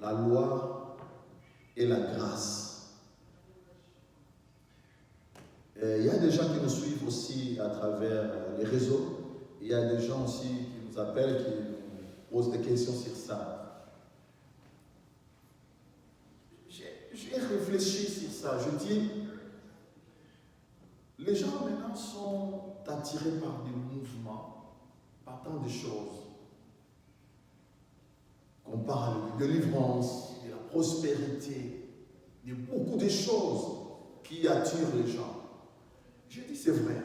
la loi et la grâce. Il y a des gens qui nous suivent aussi à travers les réseaux. Il y a des gens aussi qui nous appellent, qui nous posent des questions sur ça. J'ai réfléchi sur ça. Je dis, les gens maintenant sont attirés par des mouvements, par tant de choses. On parle de délivrance, de la prospérité, de beaucoup de choses qui attirent les gens. Je dis c'est vrai,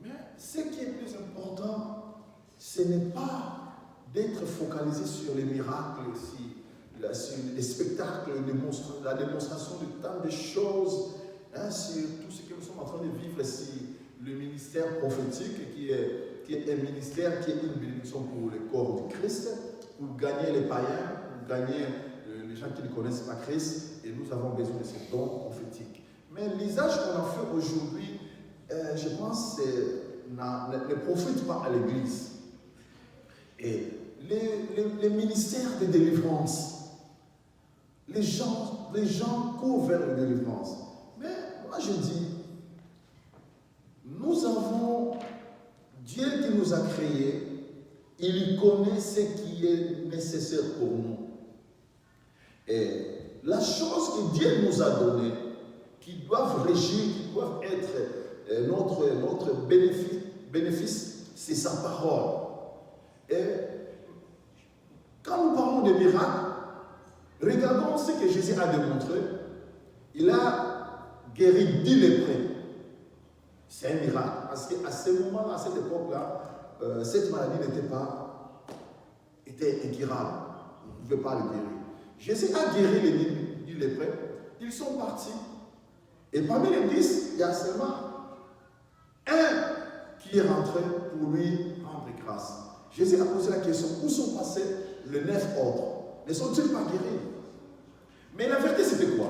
mais ce qui est plus important, ce n'est pas d'être focalisé sur les miracles, sur les spectacles, la démonstration de tant de choses, sur tout ce que nous sommes en train de vivre, si le ministère prophétique qui est un ministère qui est une bénédiction pour le corps du Christ, pour gagner les païens, pour gagner les gens qui ne connaissent pas Christ, et nous avons besoin de ces dons prophétiques. Mais l'usage qu'on a fait aujourd'hui, je pense, ne profite pas à l'Église. Et les ministères de délivrance, les gens courent vers la délivrance. Mais moi je dis, nous avons Dieu qui nous a créés, il connaît ce qui est nécessaire pour nous. Et la chose que Dieu nous a donnée, qui doivent régir, qui doivent être notre bénéfice, c'est sa parole. Et quand nous parlons de miracles, regardons ce que Jésus a démontré. Il a guéri 10 lépreux. C'est un miracle. Parce qu'à ce moment-là, à cette époque-là, cette maladie était incurable. On ne pouvait pas le guérir. Jésus a guéri les 10 lépreux. Ils sont partis. Et parmi les 10, il y a seulement un qui est rentré pour lui rendre grâce. Jésus a posé la question, où sont passés les 9 autres? Ne sont-ils pas guéris? Mais la vérité, c'était quoi?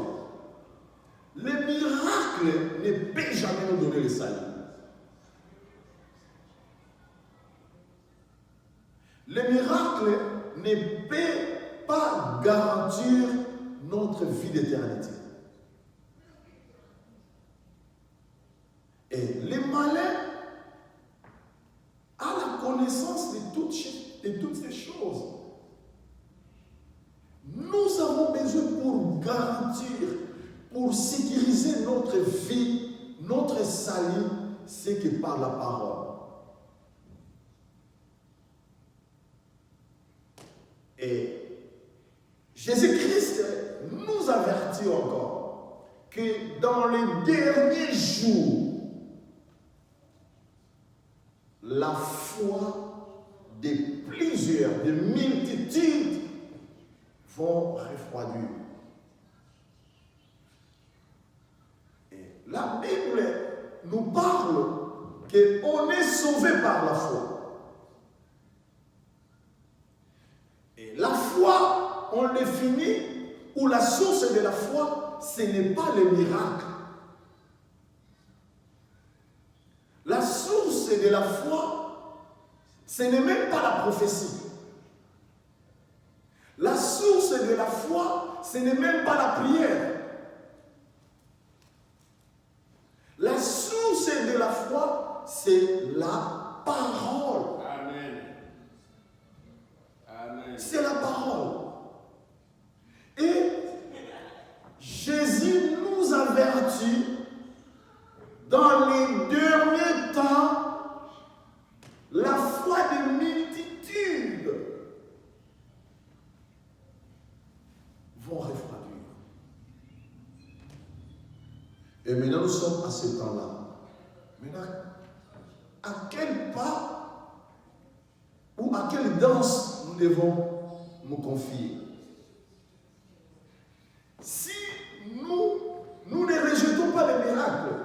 Le miracle ne peut jamais nous donner le salut. Le miracle ne peut pas garantir notre vie d'éternité. Et les malins ont la connaissance de toutes ces choses. Nous avons besoin pour garantir, pour sécuriser notre vie, notre salut, c'est que par la parole. Et Jésus-Christ nous avertit encore que dans les derniers jours, la foi de plusieurs, de multitudes vont refroidir. Et la Bible nous parle qu'on est sauvé par la foi. Et la foi, on le définit, ou la source de la foi, ce n'est pas le miracle. La source de la foi, ce n'est même pas la prophétie. La source de la foi, ce n'est même pas la prière. La source de la foi, c'est la parole. Amen. Amen. C'est la parole. Et Jésus nous avertit dans les derniers temps, la foi des multitudes vont refroidir. Et maintenant, nous sommes à ce temps-là. Maintenant, à quel pas ou à quelle danse nous devons nous confier? Si nous ne rejetons pas les miracles,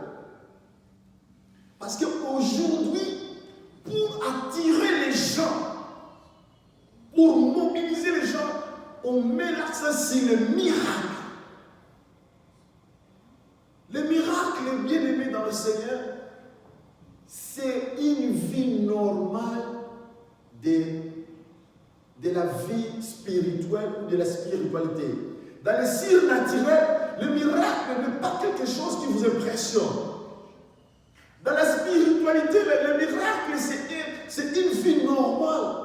parce qu'aujourd'hui, pour attirer les gens, pour mobiliser les gens, on met l'accent sur le miracle. Le miracle, bien aimé dans le Seigneur, c'est une vie normale de de la vie spirituelle ou de la spiritualité. Dans le surnaturel, le miracle n'est pas quelque chose qui vous impressionne. Dans la spiritualité, le miracle, c'est une vie normale.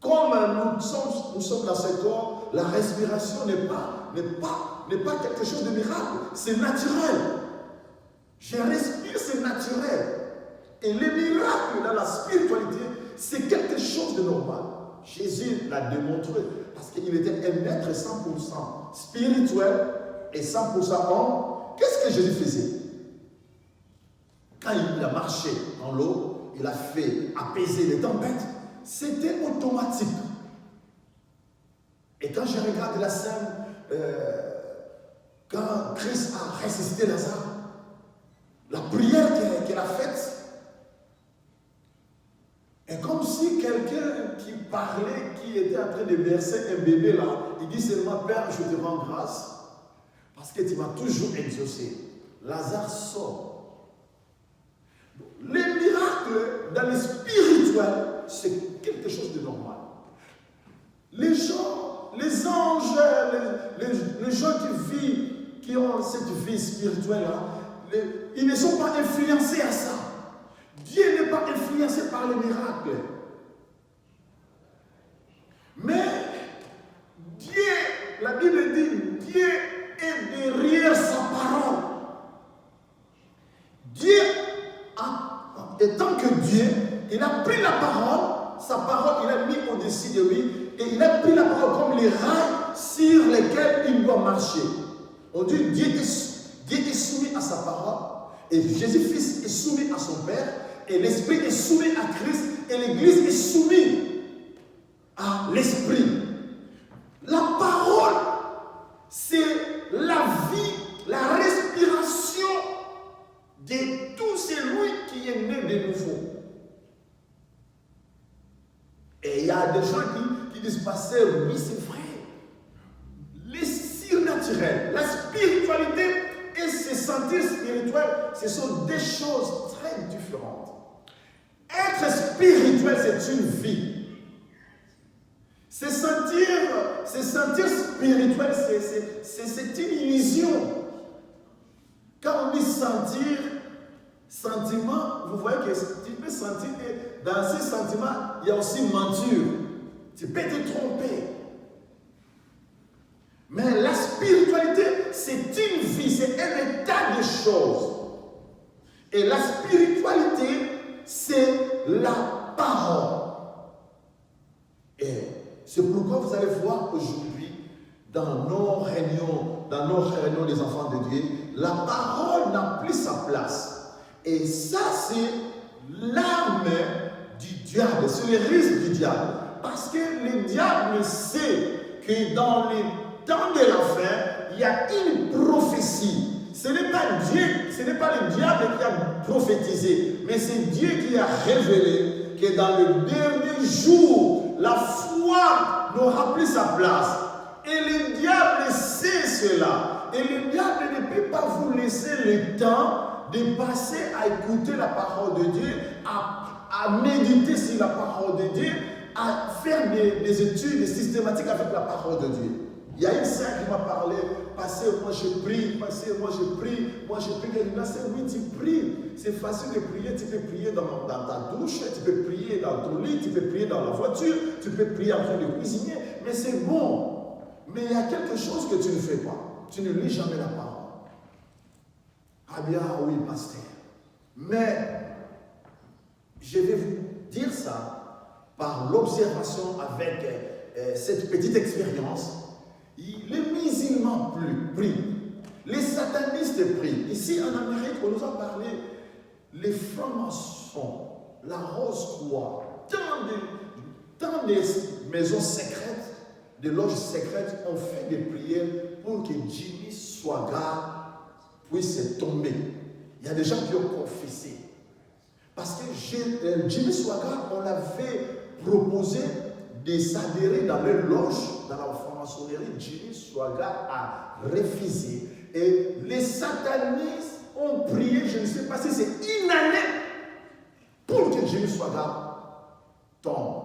Comme nous sommes dans ce corps, la respiration n'est pas quelque chose de miracle. C'est naturel. Je respire, c'est naturel. Et le miracle dans la spiritualité, c'est quelque chose de normal. Jésus l'a démontré parce qu'il était un être 100% spirituel et 100% homme. Qu'est-ce que Jésus faisait? Quand il a marché dans l'eau, il a fait apaiser les tempêtes, c'était automatique. Et quand je regarde la scène, quand Christ a ressuscité Lazare, la prière qu'il a faite, est comme si quelqu'un qui parlait, qui était en train de verser un bébé là, il dit seulement, Père, je te rends grâce, parce que tu m'as toujours exaucé. Lazare sort. Les miracles dans le spirituel, c'est quelque chose de normal. Les gens, les anges, les gens qui vivent, qui ont cette vie spirituelle-là, ils ne sont pas influencés à ça. Dieu n'est pas influencé par les miracles. Mais Dieu, la Bible dit, Dieu est derrière sa parole. Dieu, étant que Dieu, il a pris la parole, sa parole, il a mis au-dessus de lui, et il a pris la parole comme les rails sur lesquels il doit marcher. On dit Dieu est soumis à sa parole, et Jésus-Fils est soumis à son Père, et l'Esprit est soumis à Christ, et l'Église est soumise à l'Esprit. La parole, c'est la vie, la respiration de tout celui qui est né de nouveau. Et il y a des gens qui disent, pasteur, oui, c'est vrai. Les surnaturels, la spiritualité et se sentir spirituel, ce sont des choses très différentes. Être spirituel, c'est une vie. Se sentir spirituel, c'est une illusion. Quand on dit sentir, sentiment, vous voyez que tu peux sentir que dans ces sentiments, il y a aussi menture. Tu peux te tromper. Mais la spiritualité, c'est une vie, c'est un état de choses. Et la spiritualité, c'est la parole. Et c'est pourquoi vous allez voir aujourd'hui, dans nos réunions des enfants de Dieu, la parole n'a plus sa place. Et ça, c'est l'arme du diable, c'est le risque du diable. Parce que le diable sait que dans les temps de la fin, il y a une prophétie. Ce n'est pas Dieu, ce n'est pas le diable qui a prophétisé, mais c'est Dieu qui a révélé que dans le dernier jour, la foi n'aura plus sa place. Et le diable sait cela. Et le diable ne peut pas vous laisser le temps de passer à écouter la parole de Dieu, à méditer sur la parole de Dieu, à faire des études systématiques avec la parole de Dieu. Il y a une sœur qui m'a parlé, pasteur, moi je prie, pasteur, moi je prie. Elle m'a dit, oui, tu pries. C'est facile de prier, tu peux prier dans ta douche, tu peux prier dans ton lit, tu peux prier dans la voiture, tu peux prier en train de cuisiner, mais c'est bon. Mais il y a quelque chose que tu ne fais pas. Tu ne lis jamais la parole. Ah bien, oui, pasteur. Mais je vais vous dire ça par l'observation avec cette petite expérience. Les musulmans prient. Les satanistes prient. Ici en Amérique, on nous a parlé, les francs-maçons, la Rose-Croix, dans des maisons secrètes, des loges secrètes, ont fait des prières pour que Jimmy Swaggart puisse tomber. Il y a des gens qui ont confessé. Parce que Jimmy Swaggart, on l'avait proposé de s'adhérer dans leur loge, dans la franc-maçonnerie. Jimmy Swaggart a refusé. Et les satanistes ont prié, je ne sais pas si c'est une année, pour que Jimmy Swaggart tombe.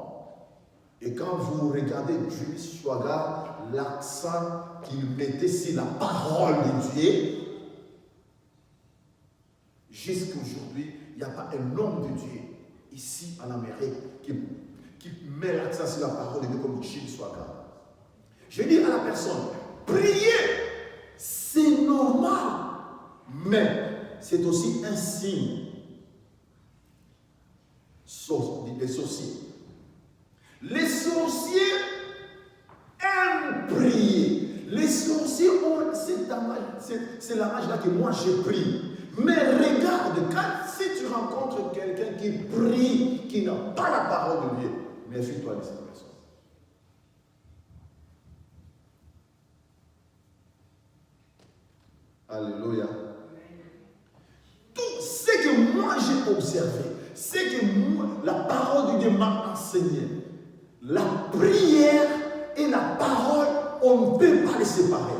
Et quand vous regardez Julius Schwager, l'accent qu'il mettait sur la parole de Dieu, jusqu'aujourd'hui, il n'y a pas un homme de Dieu ici en Amérique qui met l'accent sur la parole de Dieu comme Julius Schwager. Je dis à la personne, prier, c'est normal, mais c'est aussi un signe des sorciers. Les sorciers aiment prier. Les sorciers ont c'est la magie là que moi j'ai pris. Mais regarde, si tu rencontres quelqu'un qui prie, qui n'a pas la parole de Dieu, méfie-toi de cette personne. Alléluia. Tout ce que moi j'ai observé, c'est que moi, la parole de Dieu m'a enseigné. La prière et la parole, on ne peut pas les séparer.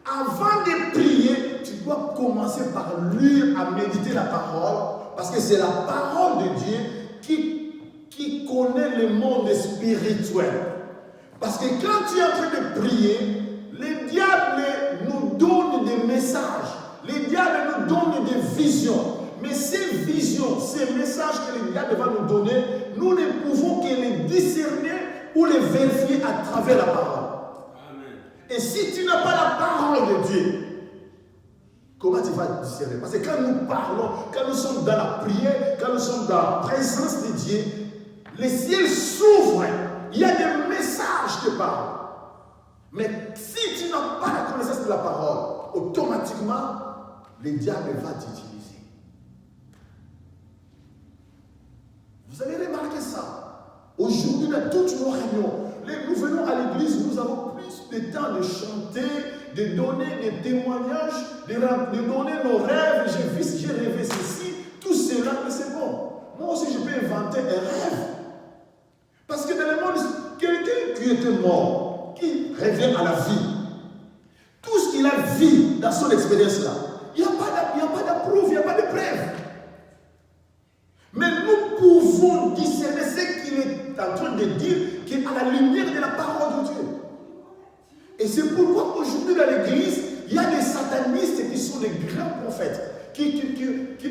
Avant de prier, tu dois commencer par lire, à méditer la parole, parce que c'est la parole de Dieu qui connaît le monde spirituel. Parce que quand tu es en train de prier, le diable nous donne des messages. Le diable nous donne des visions. Mais ces visions, ces messages que le diable va nous donner, nous ne pouvons que les discerner ou les vérifier à travers la parole. Amen. Et si tu n'as pas la parole de Dieu, comment tu vas discerner? Parce que quand nous parlons, quand nous sommes dans la prière, quand nous sommes dans la présence de Dieu, les ciels s'ouvrent. Il y a des messages qui parlent. Mais si tu n'as pas la connaissance de la parole, automatiquement, le diable va t'utiliser. Vous avez remarqué ça? Aujourd'hui, dans toutes nos réunions, nous venons à l'église, nous avons plus de temps de chanter, de donner des témoignages, de donner nos rêves. J'ai rêvé ceci, tout cela, mais c'est bon. Moi aussi, je peux inventer un rêve. Parce que dans le monde, quelqu'un qui était mort, qui revient à la vie, tout ce qu'il a vu dans son expérience-là, il n'y a pas d'approuve, il n'y a pas de preuve. Mais nous pouvons discerner ce qu'il est en train de dire, qui est à la lumière de la parole de Dieu. Et c'est pourquoi aujourd'hui dans l'église, il y a des satanistes qui sont des grands prophètes, qui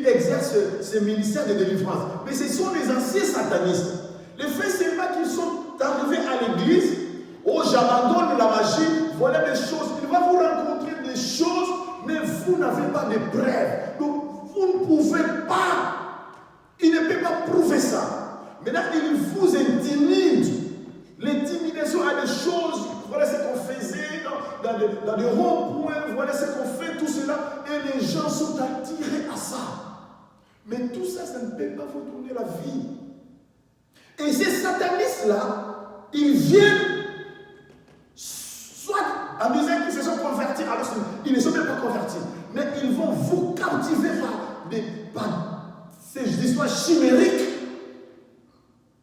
exercent ce ministère de délivrance. Mais ce sont des anciens satanistes. Le fait, c'est pas qu'ils sont arrivés à l'église, oh j'abandonne la magie, voilà des choses. Il va vous rencontrer des choses, mais vous n'avez pas de preuves. Donc vous ne pouvez pas. Il ne peut pas prouver ça. Maintenant, il vous intimide. L'intimidation a des choses. Voilà ce qu'on faisait dans des ronds-points. Voilà ce qu'on fait, tout cela. Et les gens sont attirés à ça. Mais tout ça, ça ne peut pas vous donner la vie. Et ces satanistes-là, ils viennent soit à mesure qu'ils se sont convertis, alors ils ne sont même pas convertis. Mais ils vont vous captiver par ces histoires chimériques.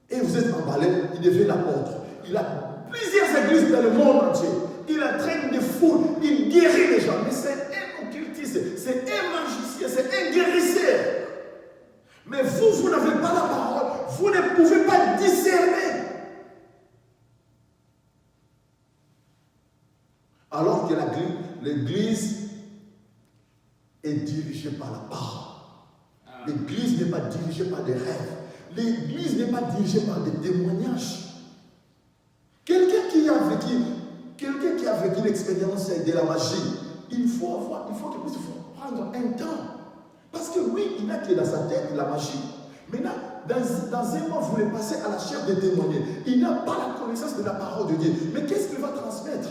Et vous êtes emballé, il devient l'apôtre. Il a plusieurs églises dans le monde entier. Il entraîne des foules, il guérit les gens. Mais c'est un occultiste, c'est un magicien, c'est un guérisseur. Mais vous n'avez pas la parole, vous ne pouvez pas discerner. Alors que l'église est dirigée par la parole. L'église n'est pas dirigée par des rêves. L'église n'est pas dirigée par des témoignages. Quelqu'un qui a vécu l'expérience de la magie, il faut prendre un temps. Parce que oui, il n'a que dans sa tête la magie. Maintenant, dans un mois, vous voulez passer à la chair de témoigner. Il n'a pas la connaissance de la parole de Dieu. Mais qu'est-ce qu'il va transmettre?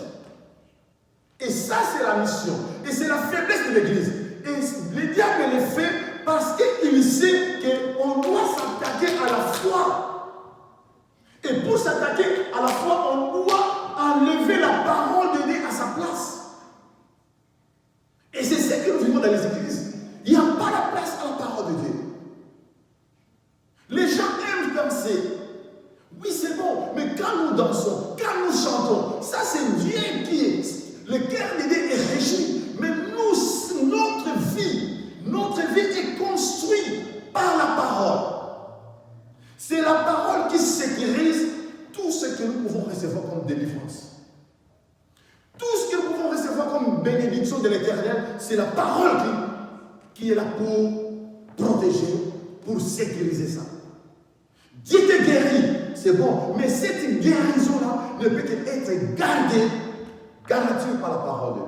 Et ça, c'est la mission. Et c'est la faiblesse de l'église. Et le diable le fait parce qu'il sait qu'on doit s'attaquer à la foi. Et pour s'attaquer à la foi, on doit enlever la parole de Dieu à sa place. Et c'est ce que nous vivons dans les églises. Il n'y a pas la place à la parole de Dieu. Les gens aiment danser. Oui, c'est bon. Mais quand nous dansons, quand nous chantons, ça c'est Dieu qui est. Le cœur de Dieu est réjoui. Mais nous, notre vie est construite par la parole. C'est la parole qui sécurise tout ce que bénédiction de l'Éternel, c'est la parole qui est là pour protéger, pour sécuriser ça. Dieu te guérit, c'est bon, mais cette guérison-là ne peut qu'être gardée, garantie par la parole de Dieu.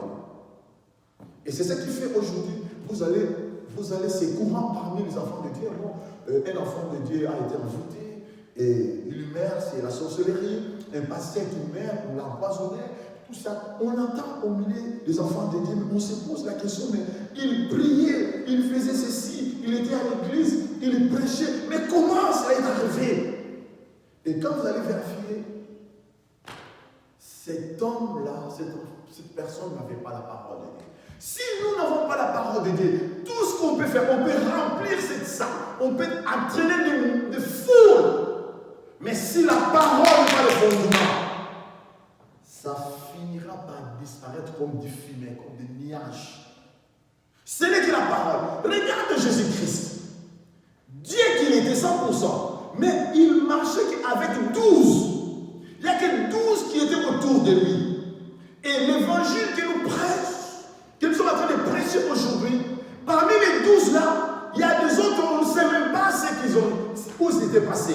Et c'est ce qui fait aujourd'hui, vous allez c'est courant parmi les enfants de Dieu. Bon, un enfant de Dieu a été envoûté, et il meurt, c'est la sorcellerie, un pasteur qui meurt, on l'a empoisonné, tout ça. On entend au milieu des enfants de Dieu, mais on se pose la question, mais il priait, il faisait ceci, il était à l'église, il prêchait, mais comment ça est arrivé? Et quand vous allez vérifier, cet homme-là, cette personne n'avait pas la parole de Dieu. Si nous n'avons pas la parole de Dieu, tout ce qu'on peut faire, on peut remplir cette salle, on peut entraîner des foules. Mais si la parole n'est pas le fondement, ça finira par disparaître comme du fumée, comme des nuages. Ce n'est que la parole. Regarde Jésus-Christ. Dieu qu'il était 100%, mais il marchait avec 12. Il n'y a que 12 qui étaient autour de lui. Et l'évangile que nous prêchons, que nous sommes en train de prêcher aujourd'hui, parmi les 12 là, il y a des autres, on ne sait même pas où c'était passé.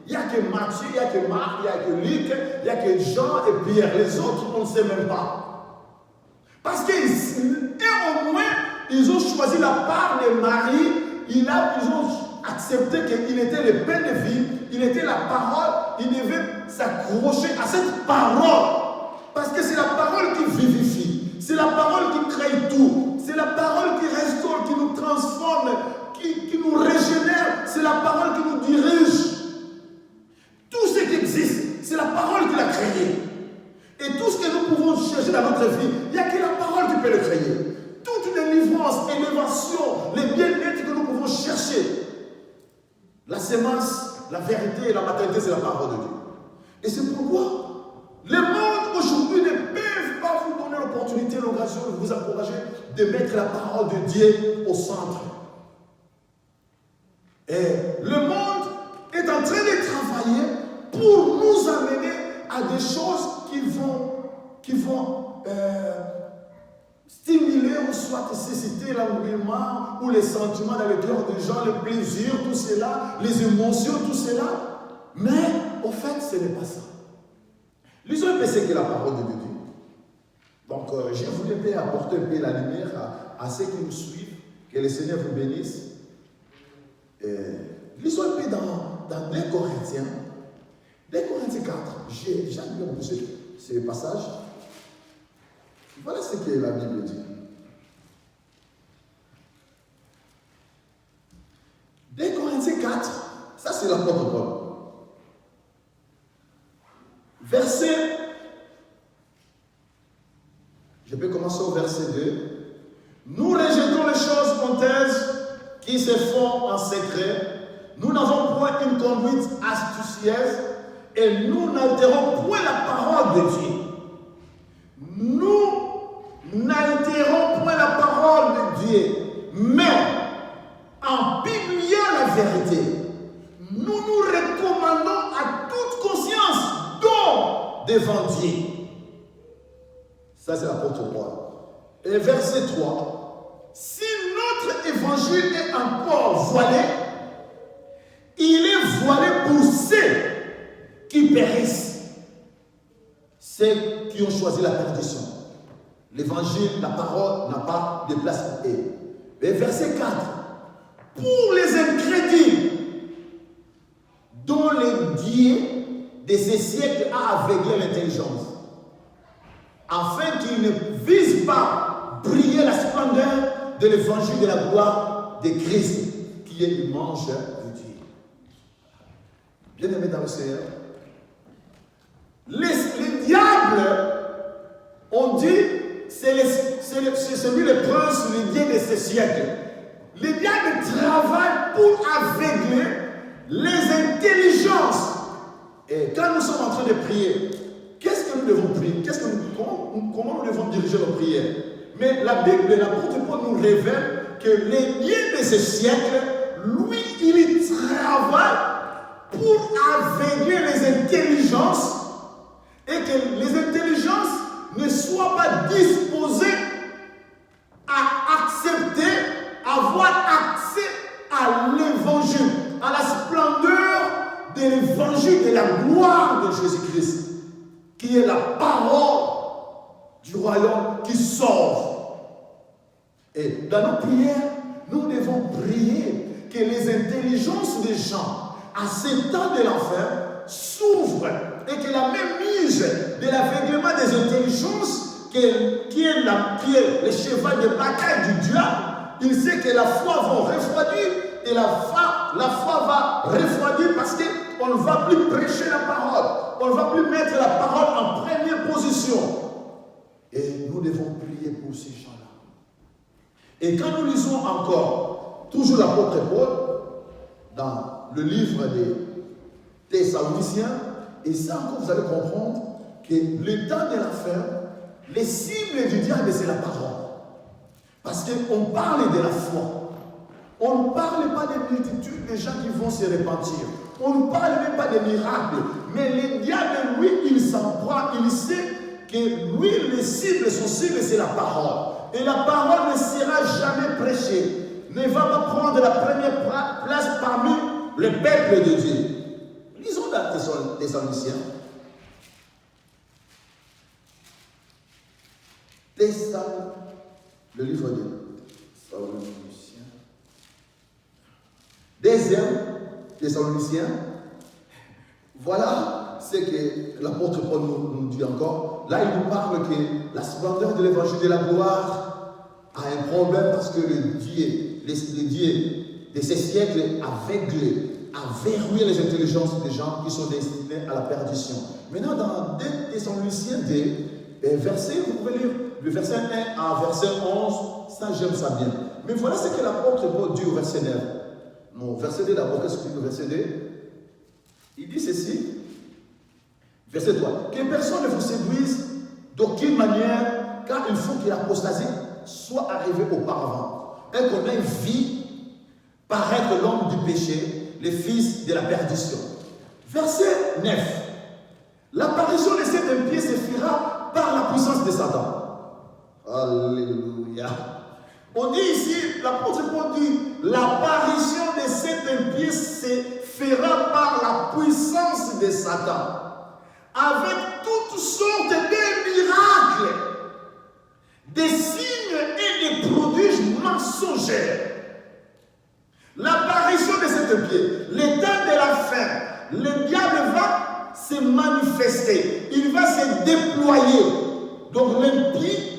Il n'y a que Matthieu, il n'y a que Marc, il n'y a que Luc, il n'y a que Jean et Pierre. Les autres, on ne sait même pas. Parce qu'au moins, ils ont choisi la part de Marie, ils ont accepté qu'il était le pain de vie, il était la parole, il devait s'accrocher à cette parole. Parce que c'est la parole qui vivifie. C'est la parole qui crée tout. C'est la parole qui restaure, qui nous transforme, qui nous régénère. C'est la parole qui nous dirige. Tout ce qui existe, c'est la parole qui l'a créé. Et tout ce que nous pouvons chercher dans notre vie, il n'y a que la parole qui peut le créer. Toute délivrance, élévation, les bien-être que nous pouvons chercher. La sémence, la vérité et la maternité, c'est la parole de Dieu. Et c'est pourquoi le monde aujourd'hui ne peut pas vous donner l'opportunité, l'occasion de vous encourager de mettre la parole de Dieu au centre. Et le monde est en train de travailler pour nous amener à des choses qui vont stimuler ou soit susciter l'engouement ou les sentiments dans le cœur des gens, le plaisir, tout cela, les émotions, tout cela. Mais au fait, ce n'est pas ça. Lisons un peu ce qu'est la parole de Dieu. Donc, je voulais apporter un peu la lumière à ceux qui nous suivent. Que le Seigneur vous bénisse. Lisons un peu dans 2 Corinthiens. 2 Corinthiens 4. J'ai déjà lu un peu ce passage. Voilà ce que la Bible dit. 2 Corinthiens 4, ça c'est l'apôtre Paul. Verset, je peux commencer au verset 2. Nous rejetons les choses honteuses qui se font en secret. Nous n'avons point une conduite astucieuse et nous n'altérons point la parole de Dieu. Nous n'altérons point la parole de Dieu, mais en publiant la vérité, nous nous recommandons à toute conscience devant Dieu. Ça c'est l'apôtre Paul. Et verset 3. Si notre évangile est encore voilé, il est voilé pour ceux qui périssent, ceux qui ont choisi la perdition. L'évangile, la parole n'a pas de place pour eux. Et verset 4. Pour les incrédules dont le Dieu de ces siècles a aveuglé l'intelligence, afin qu'ils ne visent pas briller la splendeur de l'évangile de la gloire de Christ, qui est l'image de Dieu. Bien-aimés dans le Seigneur, les diables, on dit, c'est celui le prince, le Dieu de ces siècles. Les diables travaillent pour aveugler les intelligences. Et quand nous sommes en train de prier, qu'est-ce que nous devons prier? Comment nous devons diriger nos prières? Mais la Bible, l'apôtre Paul nous révèle que les dieux de ce siècle, lui, il travaille pour aveugler les intelligences et que les intelligences ne soient pas disposées royaume qui sauve. Et dans nos prières, nous devons prier que les intelligences des gens à ces temps de l'enfer s'ouvrent et que la même mise de l'aveuglement des intelligences qui est le cheval de bataille du diable, il sait que la foi va refroidir et la foi va refroidir parce qu'on ne va plus prêcher la parole, on ne va plus mettre la parole en première position. Et nous devons prier pour ces gens-là. Et quand nous lisons encore, toujours l'apôtre Paul, dans le livre des Thessaloniciens, et ça encore vous allez comprendre que le temps de l'affaire, les cibles du diable, c'est la parole. Parce qu'on parle de la foi. On ne parle pas des multitudes de gens qui vont se repentir. On ne parle même pas des miracles. Mais le diable, lui, il s'en croit. Il sait que lui, son cible, c'est la parole. Et la parole ne sera jamais prêchée. Ne va pas prendre la première place parmi le peuple de Dieu. Lisons dans Thessaloniciens. Le livre de Thessaloniciens. Deuxième Thessaloniciens. Voilà ce que l'apôtre Paul nous dit encore. Là, il nous parle que la splendeur de l'évangile de la gloire a un problème parce que le Dieu de ces siècles a verrouillé les intelligences des gens qui sont destinés à la perdition. Maintenant, dans 2 Thessaloniciens 2, verset, vous pouvez lire le verset 1 à verset 11, ça j'aime ça bien. Mais voilà ce que l'apôtre Paul dit au verset 9. Non, verset 2 d'abord, qu'est-ce qu'il dit au verset 2? Il dit ceci, verset 3, que personne ne vous séduise d'aucune manière, car il faut que l'apostasie soit arrivée auparavant, et qu'on ait vu paraître l'homme du péché, le fils de la perdition. Verset 9, l'apparition de cet impie se fera par la puissance de Satan. Alléluia. On dit ici, l'apôtre Paul dit, l'apparition de cet impie se fera par la puissance de Satan, avec toutes sortes de miracles, des signes et des prodiges mensongers. L'apparition de cet impie, le temps de la fin, le diable va se manifester, il va se déployer. Donc l'impie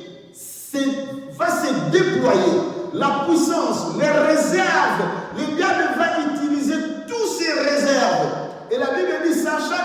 va se déployer, la puissance, les réserves, le diable va utiliser tous ses réserves. Et la Bible dit, sachant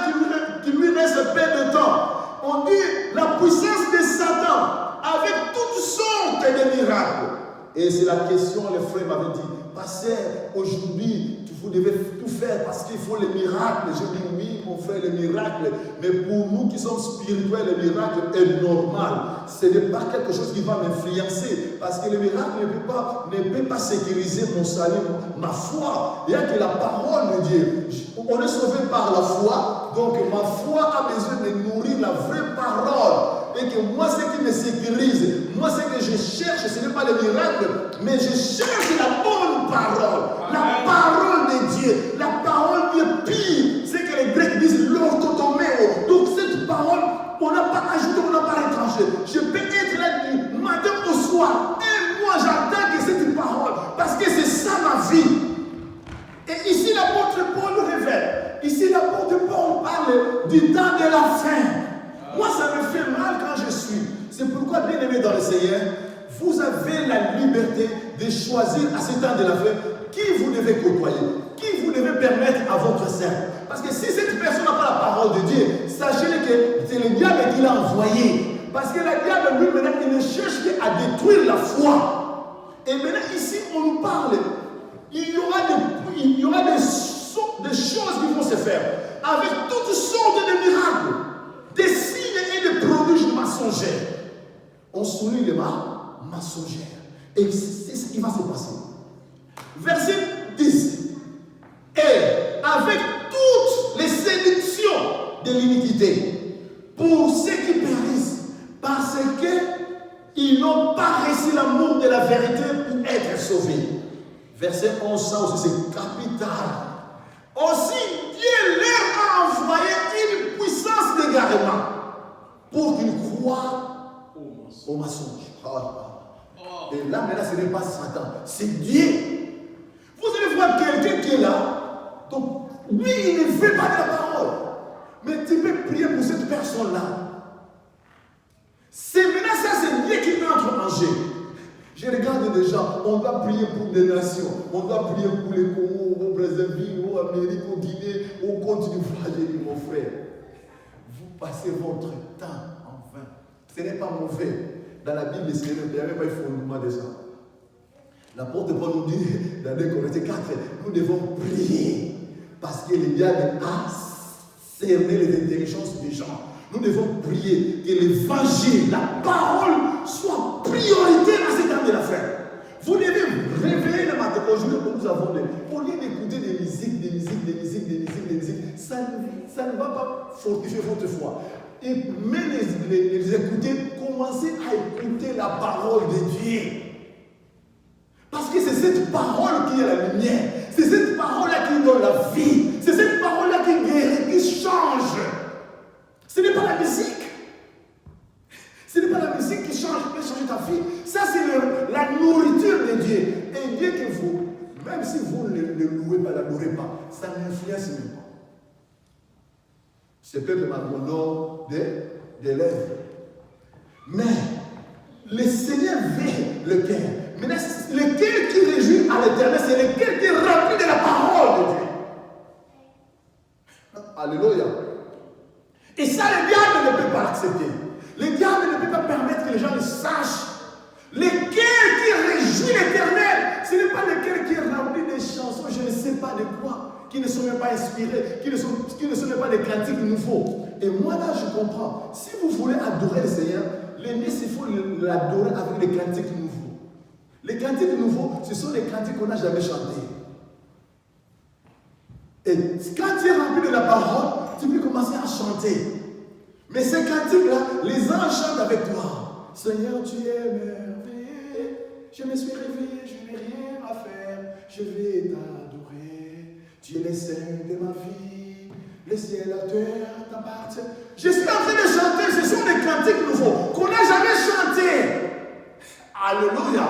qu'il lui reste peu de temps, on dit la puissance de Satan avec toutes sortes de miracles. Et c'est la question, les frères m'avaient dit, pasteur, aujourd'hui, vous devez tout faire parce qu'il faut les miracles. Je dis oui, mon frère, les miracles. Mais pour nous qui sommes spirituels, le miracle est normal. Ce n'est pas quelque chose qui va m'influencer. Parce que le miracle ne peut pas sécuriser mon salut, ma foi. Il y a que la parole de Dieu. On est sauvé par la foi. Donc ma foi a besoin de nourrir la vraie parole. Et que moi, ce qui me sécurise, moi, ce que je cherche, ce n'est pas le miracle, mais je cherche la bonne parole. La parole de Dieu. La parole qui est pire. C'est que les Grecs disent l'orthotoméo. Donc cette parole, on n'a pas ajouté, on n'a pas étranger. Je peux être là du matin au soir. Et moi, j'attends que cette parole. Parce que c'est ça ma vie. Et ici, l'apôtre Paul nous révèle. Ici, l'apôtre Paul parle du temps de la fin. Moi, ça me fait mal quand je suis. C'est pourquoi, bien aimé dans le Seigneur, vous avez la liberté de choisir à ce temps de la fin qui vous devez côtoyer, qui vous devez permettre à votre sein. Parce que si cette personne n'a pas la parole de Dieu, sachez que c'est le diable qui l'a envoyé. Parce que le diable, lui, maintenant, il ne cherche qu'à détruire la foi. Et maintenant, ici, on nous parle. Il y aura des choses qui vont se faire avec toutes sortes de miracles, des signes et des prodiges mensongers. On souligne les mensongers. Et c'est ce qui va se passer. Verset 10. Et avec toutes les séductions de l'iniquité, pour ceux qui périssent, parce qu'ils n'ont pas reçu l'amour de la vérité pour être sauvés. Verset 11, ça aussi c'est capital. Aussi Dieu leur a envoyé une puissance d'égarement pour qu'ils croient au mensonge. Et là, maintenant, ce n'est pas Satan, c'est Dieu. Vous allez voir quelqu'un qui est là. Donc, lui, il ne fait pas de la parole. Mais tu peux prier pour cette personne-là. C'est maintenant ça, c'est Dieu qui entre en jeu. Je regarde déjà, on doit prier pour des nations. On doit prier pour les Congo, au Brazzaville, au Amérique, au Guinée, au Côte d'Ivoire. J'ai dit, mon frère, vous passez votre temps en vain. Ce n'est pas mauvais. Dans la Bible, il n'y avait pas le fondement de ça. L'apôtre Paul nous dit, dans 2 Corinthiens 4, nous devons prier. Parce que le diable a cerné les intelligences des gens. Nous devons prier que l'évangile, la parole, soit prioritaire à ces temps de la fin. Vous devez réveiller le matin. Aujourd'hui, nous avons au lieu d'écouter des musiques, ça ne va pas fortifier votre foi. Et même les écouter, commencez à écouter la parole de Dieu. Parce que c'est cette parole qui est la lumière. C'est cette parole-là qui donne la vie. C'est cette parole-là qui guérit, qui change. Ce n'est pas la musique. Ce n'est pas la musique qui change, qui peut changer ta vie. Ça, c'est la nourriture de Dieu. Et Dieu que vous, même si vous ne le louez pas, l'adorez pas, ça n'influence même pas. Ce peuple m'abandonne des lèvres. Mais le Seigneur veut le cœur. Maintenant, le cœur qui réjouit à l'éternel, c'est le cœur qui est rempli de la parole de Dieu. Alléluia. Et ça, le diable ne peut pas accepter. Le diable ne peut pas permettre que les gens le sachent. Le cœur qui réjouit l'éternel, ce n'est pas le cœur qui est rempli de chansons, je ne sais pas de quoi, qui ne sont même pas inspirés, qui ne sont même pas des cantiques nouveaux. Et moi là, je comprends. Si vous voulez adorer le Seigneur, le mieux, c'est qu'il faut l'adorer avec les cantiques nouveaux. Les cantiques nouveaux, ce sont les cantiques qu'on n'a jamais chantés. Et quand tu es rempli de la parole, tu peux commencer à chanter. Mais ces cantiques-là, les anges chantent avec toi. Seigneur, tu es merveilleux. Je me suis réveillé, je n'ai rien à faire. Je vais t'adorer. Tu es le Seigneur de ma vie. Le ciel et la terre t'appartiennent. Je suis en train de chanter. Ce sont des cantiques nouveaux qu'on n'a jamais chantés. Alléluia.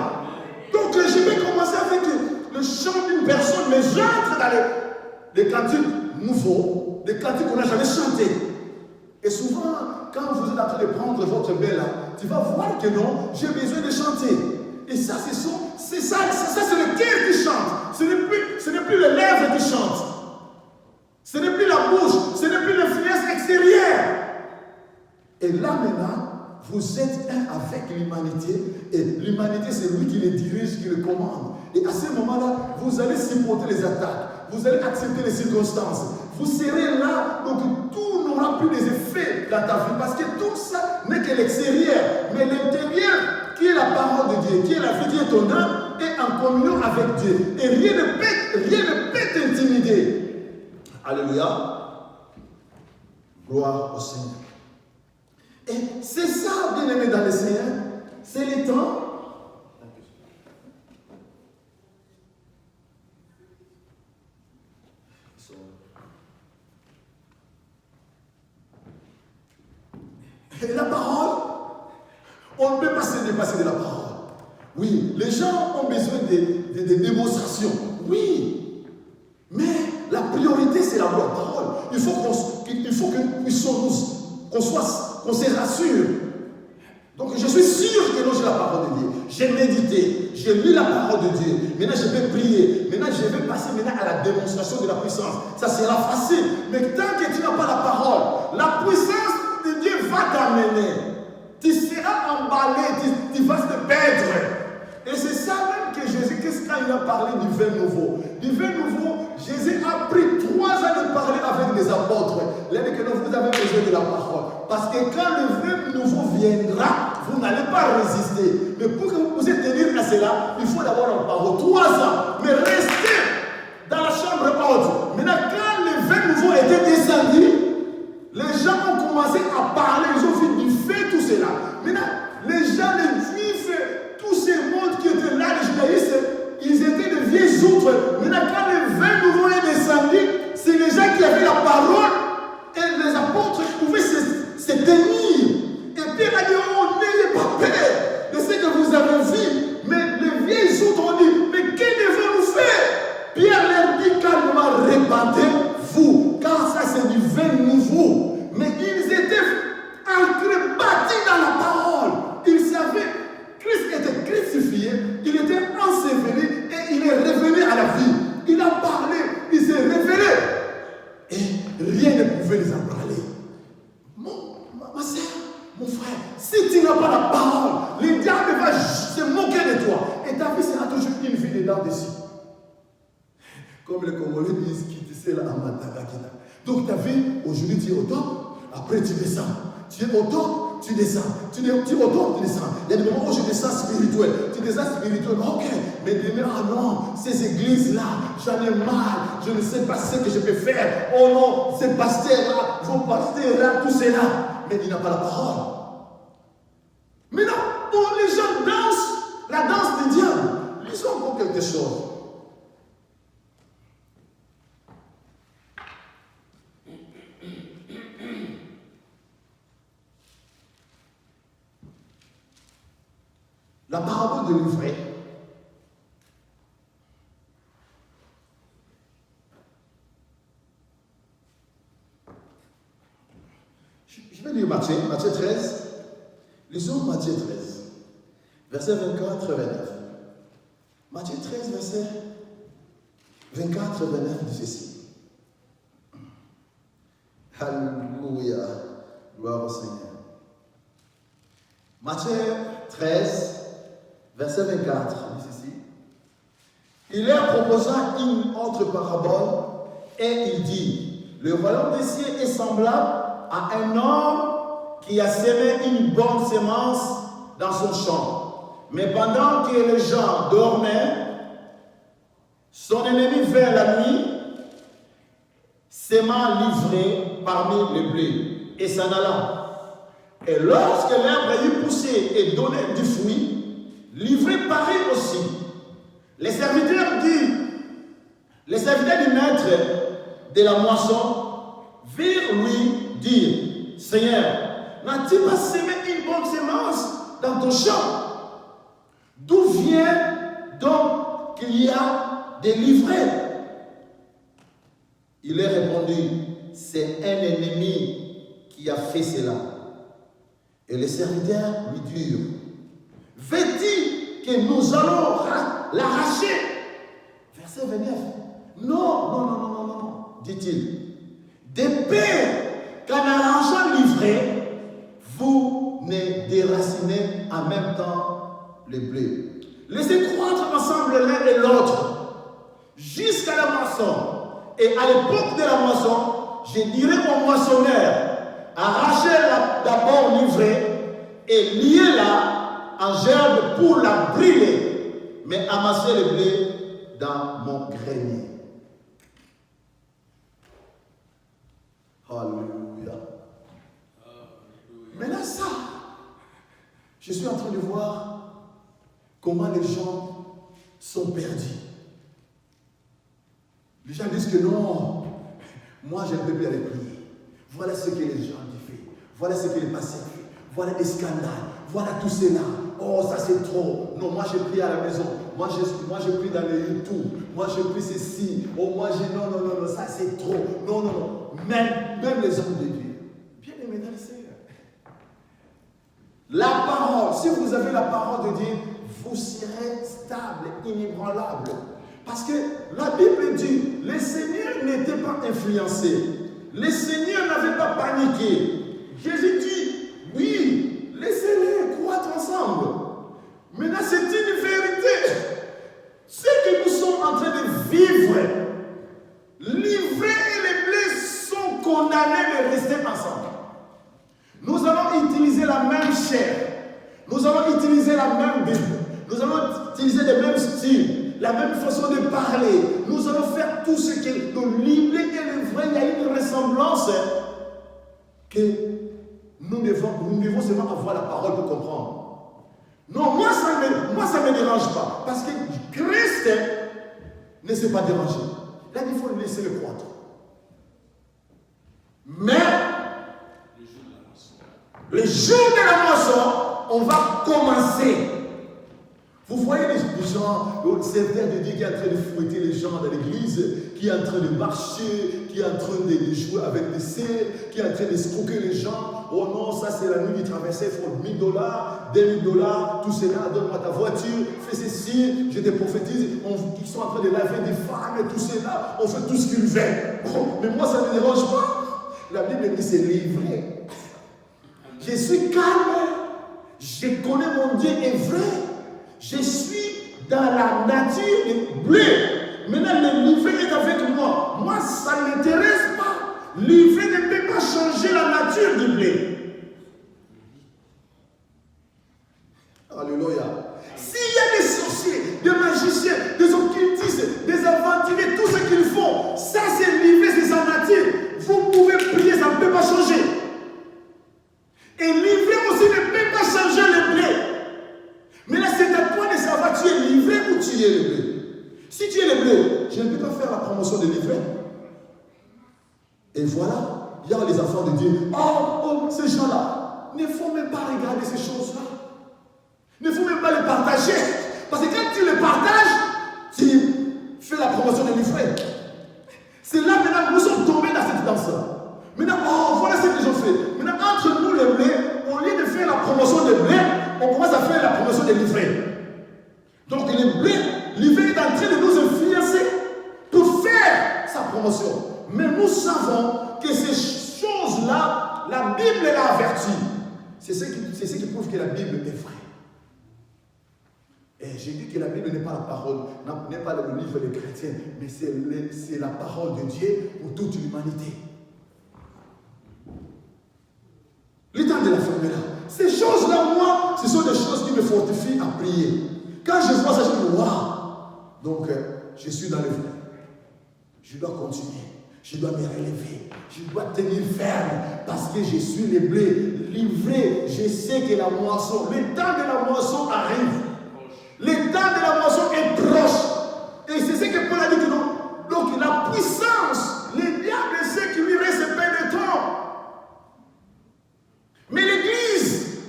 Donc je vais commencer avec le chant d'une personne, mais j'entre dans les cantiques nouveaux, des cantiques qu'on n'a jamais chantés. Et souvent, quand vous êtes en train de prendre votre bain là, tu vas voir que non, j'ai besoin de chanter. Et ça, c'est le cœur qui chante. Ce n'est plus les lèvres qui chantent. Ce n'est plus la bouche, ce n'est plus l'influence extérieure. Et là maintenant, vous êtes un avec l'humanité. Et l'humanité, c'est lui qui les dirige, qui les commande. Et à ce moment-là, vous allez supporter les attaques. Vous allez accepter les circonstances. Vous serez là, donc tout n'aura plus des effets dans ta vie. Parce que tout ça n'est que l'extérieur. Mais l'intérieur, qui est la parole de Dieu, qui est la vie, qui est ton âme, est en communion avec Dieu. Et rien ne peut t'intimider. Alléluia. Gloire au Seigneur. Et c'est ça, bien aimé dans le Seigneur, c'est les temps. Et la parole, on ne peut pas se dépasser de la parole. Oui, les gens ont besoin de démonstrations. Oui, mais la priorité, c'est la parole. Il faut que nous puissions qu'on se rassure. Donc je suis sûr que non, j'ai la parole de Dieu. J'ai médité, j'ai lu la parole de Dieu. Maintenant je vais prier. Maintenant je vais passer à la démonstration de la puissance. Ça sera facile. Mais tant que tu n'as pas la parole, la puissance de Dieu va t'amener. Tu seras emballé, tu vas te perdre. Et c'est ça même que Jésus, quand il a parlé du vin nouveau. Du vin nouveau, Jésus a pris 3 ans de parler avec les apôtres. Il a dit que non, vous avez besoin de la parole. Parce que quand le vin nouveau viendra, vous n'allez pas résister. Mais pour que vous puissiez tenir à cela, il faut d'abord la parole. 3 ans. Mais restez dans la chambre haute. Maintenant, quand le vin nouveau était descendu, les gens ont commencé à parler. Ils ont vu du feu, tout cela. Maintenant, les gens, les juifs, tous ces mondes qui étaient là, les judaïstes, ils étaient de vieilles outres. Maintenant, quand le vin nouveau est descendu, c'est les gens qui avaient la parole et les apôtres pouvaient se tenir. Et Pierre a dit, oh, n'ayez pas la parole, le diable va se moquer de toi. Et ta vie sera toujours une vie dedans dessus. Comme les Congolais disent, qui te sait la Amatagakina. Donc ta vie, aujourd'hui tu es au top, après tu descends. Tu es au top, tu descends. Tu es au top, tu descends. Il y a des moments où je descends spirituel. Tu descends spirituel, ok. Mais demain, ah non, ces églises-là, j'en ai marre. Je ne sais pas ce que je peux faire. Oh non, ces pasteurs-là, vos pasteurs-là, tout cela. Mais il n'a pas la parole. Mais non, pour les gens dansent la danse des diables. Ils ont encore quelque chose. La parabole de l'ivraie. Je vais lire Matthieu 13. Lisons Matthieu 13, verset 24 et 29. Matthieu 13, verset 24 et 29 dit ceci. Alléluia. Gloire au Seigneur. Matthieu 13, verset 24 dit ceci. Il leur proposa une autre parabole et il dit, le royaume des cieux est semblable à un homme qui a semé une bonne semence dans son champ. Mais pendant que les gens dormaient, son ennemi vint la nuit, s'aimant l'ivraie parmi les blés, et s'en alla. Et lorsque l'herbe eut poussé et donné du fruit, l'ivraie parut aussi. Les serviteurs du maître de la moisson virent lui dire, Seigneur, n'as-tu pas semé une bonne semence dans ton champ? D'où vient donc qu'il y a des livrets? Il leur répondit, c'est un ennemi qui a fait cela. Et les serviteurs lui dirent, veux-tu que nous allons l'arracher? Verset 29. Non, dit-il. De peur qu'en arrachant l'ivraie, vous ne déracinez en même temps les blés. Laissez croître ensemble l'un et l'autre jusqu'à la moisson. Et à l'époque de la moisson, je dirai au moissonneur, arrachez d'abord l'ivraie et liez-la en gerbe pour la brûler, mais amassez le blé dans mon grenier. Alléluia. Maintenant ça, je suis en train de voir comment les gens sont perdus. Les gens disent que non, moi je ne peux plus aller prier. Voilà ce que les gens ont fait. Voilà ce que les pasteurs font. Voilà les scandales. Voilà tout cela. Oh, ça c'est trop. Non, moi je prie à la maison. Moi je prie dans les YouTube. Moi je prie ceci. Oh, moi je... Non, ça c'est trop. Non. Même les hommes de Dieu. Bien aimé dans le Seigneur. La parole, si vous avez la parole de Dieu, vous serez stable, inébranlable. Parce que la Bible dit, le Seigneur n'était pas influencé. Le Seigneur n'avait pas paniqué. Jésus dit, oui, laissez-les croître ensemble. Maintenant, c'est une vérité. Ce que nous sommes en train de vivre, l'ivraie et les blés sont condamnés de rester ensemble. Nous allons utiliser la même chair. Nous allons utiliser la même Bible. Nous allons utiliser les mêmes styles, la même façon de parler. Nous allons faire tout ce qui est le livre et le vrai. Il y a une ressemblance que nous devons seulement avoir la parole pour comprendre. Non, moi ça ne me dérange pas. Parce que Christ ne s'est pas dérangé. Là, il faut le laisser le croître. Mais le jour de la moisson, on va commencer. Vous voyez les gens, le serviteur de Dieu qui est en train de fouetter les gens dans l'église, qui est en train de marcher, qui est en train de jouer avec des serres, qui est en train de escroquer les gens. Oh non, ça c'est la nuit du traversée, il faut $1000, $2000, tout cela, donne-moi ta voiture, fais ceci, je te prophétise. Ils sont en train de laver des femmes et tout cela, on fait tout ce qu'ils veulent. Oh, mais moi ça ne me dérange pas. La Bible dit c'est livré. Je suis calme. Je connais mon Dieu est vrai. Je suis dans la nature du blé. Maintenant, le livret est avec moi. Moi, ça ne m'intéresse pas. Le livret ne peut pas changer la nature du blé. Alléluia. S'il y a des sorciers, des magiciens, des occultistes, des aventuriers, tout ce qu'ils font, ça c'est le livret, c'est sa nature. Vous pouvez prier, ça ne peut pas changer. Et livrer aussi ne peut pas changer le blé. Mais là, c'est à toi de savoir, tu es livré ou tu es le blé. Si tu es le blé, je ne peux pas faire la promotion de livret. Et voilà, il y a les enfants de Dieu. Oh, ces gens-là, il ne faut même pas regarder ces choses-là. Il ne faut même pas les partager. Parce que quand tu les partages, tu fais la promotion de livret. C'est là maintenant que nous sommes tombés dans cette danse-là. Maintenant, oh, voilà ce qu'ils ont fait. Maintenant, entre nous, les blés, au lieu de faire la promotion des blés, on commence à faire la promotion des livrets. Donc, le blé, livret est en train de nous influencer pour faire sa promotion. Mais nous savons que ces choses-là, la Bible l'a averti. C'est ce qui prouve que la Bible est vraie. Et j'ai dit que la Bible n'est pas la parole, n'est pas le livre des chrétiens, mais c'est la parole de Dieu pour toute l'humanité. Le temps de la fin là. Ces choses-là, moi, ce sont des choses qui me fortifient à prier. Quand je vois ça, je me dis, waouh! Donc, je suis dans le vrai. Je dois continuer. Je dois me relever. Je dois tenir ferme parce que je suis le blé livré. Je sais que la moisson, le temps de la moisson arrive. Le temps de la moisson est proche. Et c'est ce que Paul a dit que non. Donc, la puissance, les diables, c'est qui lui reste peu de temps. Mais l'Église,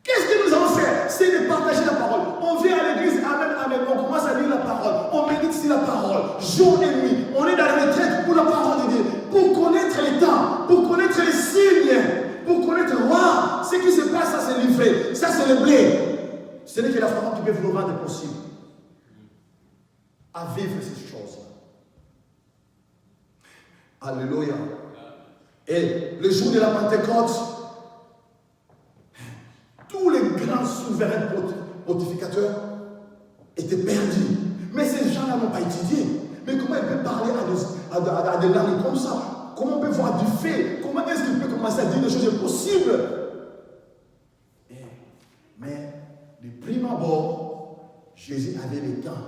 qu'est-ce que nous allons faire? C'est de partager la parole. On vient à l'Église, amen, amen. On commence à lire la parole. On médite sur la parole, jour et nuit. On est dans la retraite pour la parole de Dieu. Pour connaître les temps, pour connaître les signes, pour connaître, waouh, ce qui se passe, ça c'est livré. Ça c'est le blé. Ce n'est que la parole qui peut vous rendre possible à vivre ces choses. Alléluia. Et le jour de la Pentecôte, tous les grands souverains pontificateurs étaient perdus. Mais ces gens-là n'ont pas étudié. Mais comment ils peuvent parler à des langues comme ça? Comment on peut voir du fait? Comment est-ce qu'ils peuvent commencer à dire des choses impossibles? Mais de prime abord, Jésus avait le temps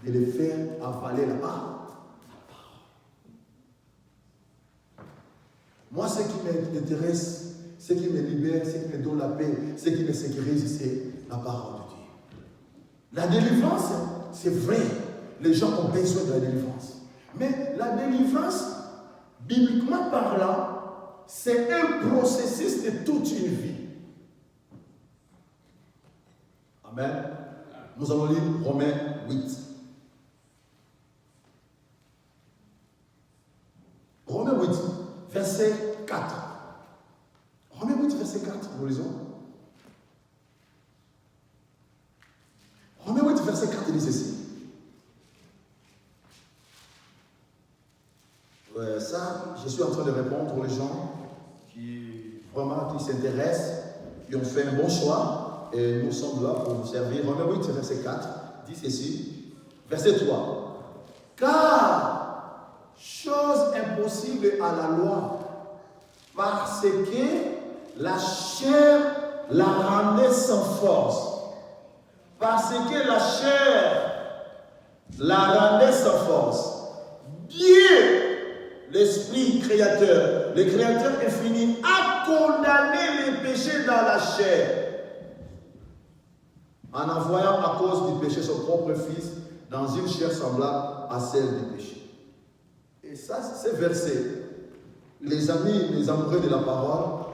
de les faire avaler la parole. Moi, ce qui m'intéresse, ce qui me libère, ce qui me donne la paix, ce qui me sécurise, c'est la parole de Dieu. La délivrance, c'est vrai. Les gens ont besoin de la délivrance. Mais la délivrance, bibliquement parlant, c'est un processus de toute une vie. Amen. Nous allons lire Romains 8. Romains 8. Verset 4. Romains 8, verset 4, nous lisons. Romains 8, verset 4, il dit ceci. Ça, je suis en train de répondre aux gens qui s'intéressent, qui ont fait un bon choix, et nous sommes là pour vous servir. Romains 8, verset 4, dit ceci. Verset 3. Car chose impossible à la loi, parce que la chair la rendait sans force. Parce que la chair la rendait sans force. Dieu, l'Esprit créateur, le Créateur infini, a condamné les péchés dans la chair, en envoyant à cause du péché son propre Fils dans une chair semblable à celle du péché. Et ça, ces versets, les amis, les amoureux de la parole,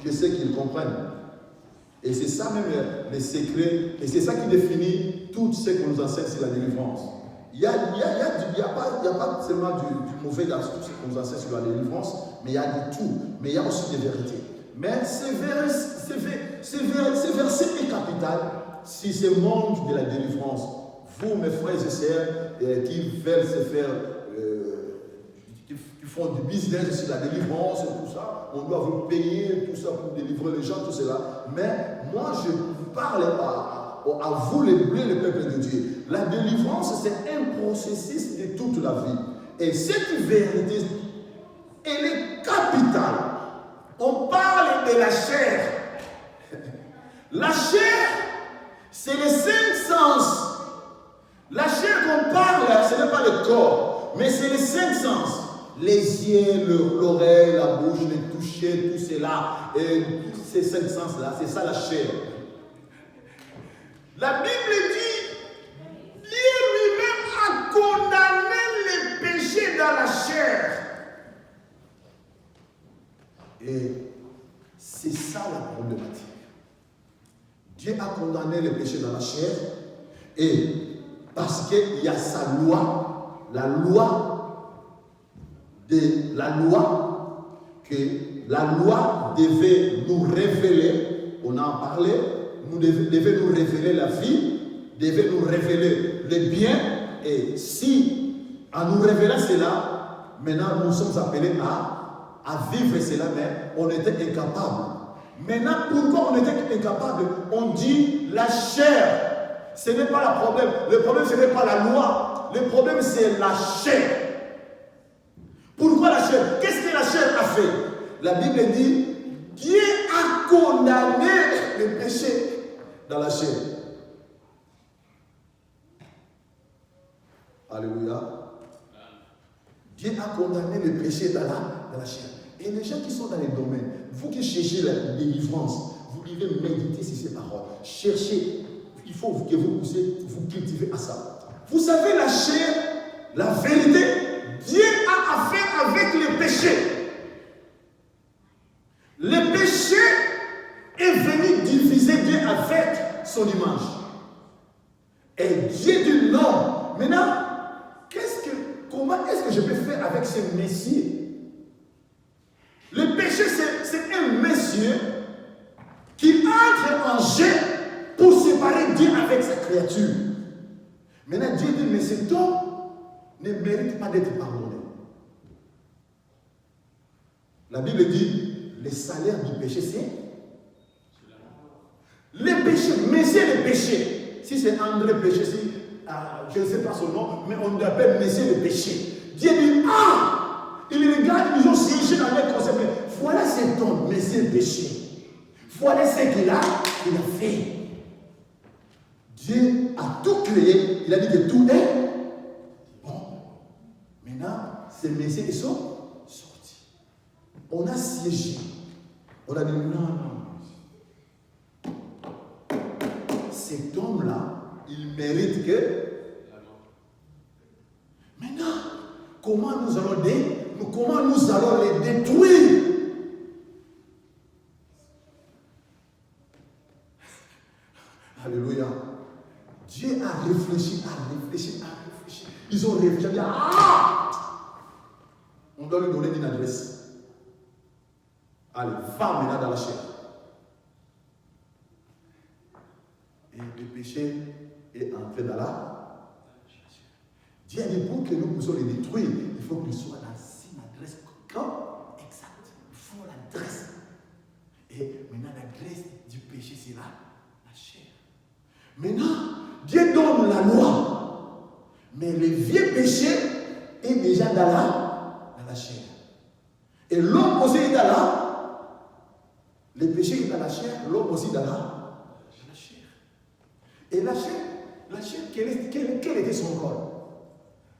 je sais qu'ils comprennent. Et c'est ça même les secrets, et c'est ça qui définit tout ce qu'on nous enseigne sur la délivrance. Il n'y a pas seulement du mauvais dans tout ce qu'on nous enseigne sur la délivrance, mais il y a du tout, mais il y a aussi des vérités. Mais ce verset est capital si ce monde de la délivrance, vous, mes frères et sœurs, qui veulent se faire qui font du business sur la délivrance et tout ça. On doit vous payer tout ça pour délivrer les gens, tout cela. Mais moi, je parle à vous, les peuples de Dieu. La délivrance, c'est un processus de toute la vie. Et cette vérité, elle est capitale. On parle de la chair. La chair, c'est les 5 sens. La chair qu'on parle, ce n'est pas le corps, mais c'est les 5 sens. Les yeux, l'oreille, la bouche, les toucher, tout cela, et ces 5 sens-là, c'est ça la chair. La Bible dit, Dieu lui-même a condamné les péchés dans la chair. Et c'est ça la problématique. Dieu a condamné les péchés dans la chair, et parce qu'il y a sa loi, la loi, que la loi devait nous révéler, on en parlait, devait nous révéler la vie, devait nous révéler le bien, et si, en nous révélant cela, maintenant nous sommes appelés à vivre cela, mais on était incapables. Maintenant, pourquoi on était incapable? On dit la chair. Ce n'est pas le problème. Le problème, ce n'est pas la loi. Le problème, c'est la chair. Pourquoi la chair? Qu'est-ce que la chair a fait? La Bible dit, Dieu a condamné le péché dans la chair. Alléluia. Dieu a condamné le péché dans la chair. Et les gens qui sont dans les domaines, vous qui cherchez la délivrance, vous devez méditer sur ces paroles. Cherchez. Il faut que vous puissiez vous cultiver à ça. Vous savez, la chair, la vérité, Dieu a affaire avec les péchés. Le péché est venu diviser Dieu avec son image. Et Dieu dit non. Maintenant, comment est-ce que je peux faire avec ce Messie? Le péché, c'est un monsieur qui entre en jeu pour séparer Dieu avec sa créature. Maintenant, Dieu dit, mais cet homme ne mérite pas d'être pardonné. La Bible dit, le salaire du péché, c'est le péché. Mais c'est le péché. Si c'est André péché, je ne sais pas son nom, mais on l'appelle Messie le péché. Dieu dit, il regarde, ils ont siégé dans les concepts. Voilà cet homme, Messie le péché. Voilà ce qu'il a fait. Dieu a tout créé, il a dit que tout est bon. Maintenant, ces messieurs ils sont sortis. On a siégé. On a dit non. Cet homme-là, il mérite que. Maintenant, comment nous allons les détruire? Alléluia. Dieu a réfléchi. Ils ont réfléchi. On doit lui donner une adresse. Allez, va maintenant dans la chair. Et le péché est entré dans la chair. Dieu a dit pour que nous puissions les détruire, il faut qu'il soit dans une adresse exacte. Il faut l'adresse. Et maintenant, l'adresse du péché, c'est la chair. Maintenant, Dieu donne la loi, mais le vieux péché est déjà dans la chair. Et l'homme aussi est dans le péché est dans la chair, l'homme aussi dans la chair. Et la chair, quel était son rôle?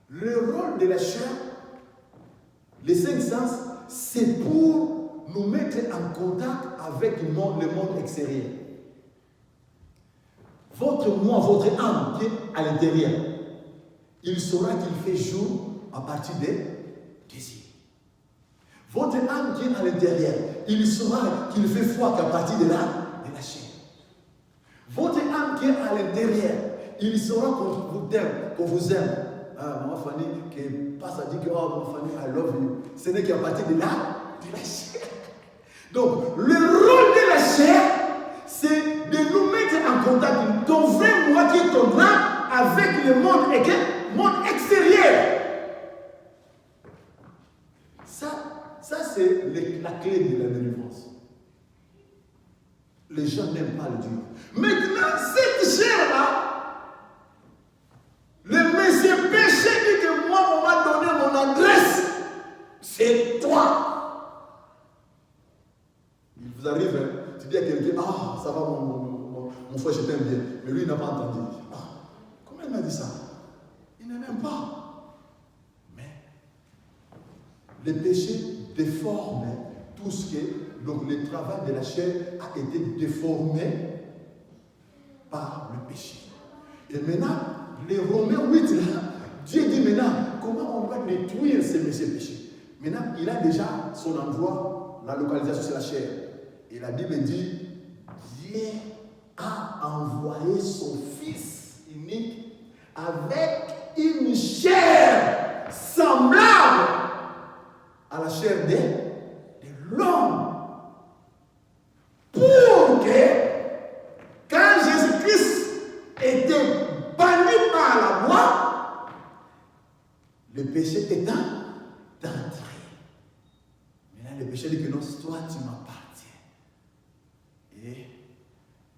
Le rôle de la chair, les 5 sens, c'est pour nous mettre en contact avec le monde extérieur. Votre moi, votre âme qui est à l'intérieur, il saura qu'il fait jour à partir des désirs. Votre âme qui est à l'intérieur, il saura qu'il fait froid qu'à partir de la chair. Votre âme qui est à l'intérieur, il saura qu'on vous aime. Maman Fanny, qui passe à dire que maman Fanny, I love you. Ce n'est qu'à partir de la chair. Donc, le rôle de la chair, c'est de nous mettre en contact, ton vrai moi qui est ton âme, avec le monde extérieur. c'est la clé de la délivrance. Les gens n'aiment pas le dire. Maintenant, cette chair-là, le monsieur péché dit que moi, on m'a donné mon adresse. C'est toi. Il vous arrive, hein, tu dis à quelqu'un, ah, ça va mon frère, je t'aime bien. Mais lui, il n'a pas entendu. Ah, comment il m'a dit ça? Il ne m'aime pas. Mais les péchés déforment tout ce qui est. Donc le travail de la chair a été déformé par le péché. Et maintenant, les Romains 8, là, Dieu dit maintenant, comment on va détruire ces péchés? Maintenant, il a déjà son endroit, la localisation, c'est la chair. Et la Bible dit, Dieu a envoyé son Fils unique avec une chair semblable à la chair de l'homme. Pour que, quand Jésus-Christ était banni par la loi, le péché est d'entrée. Maintenant, le péché dit que non, toi, tu m'appartiens. Et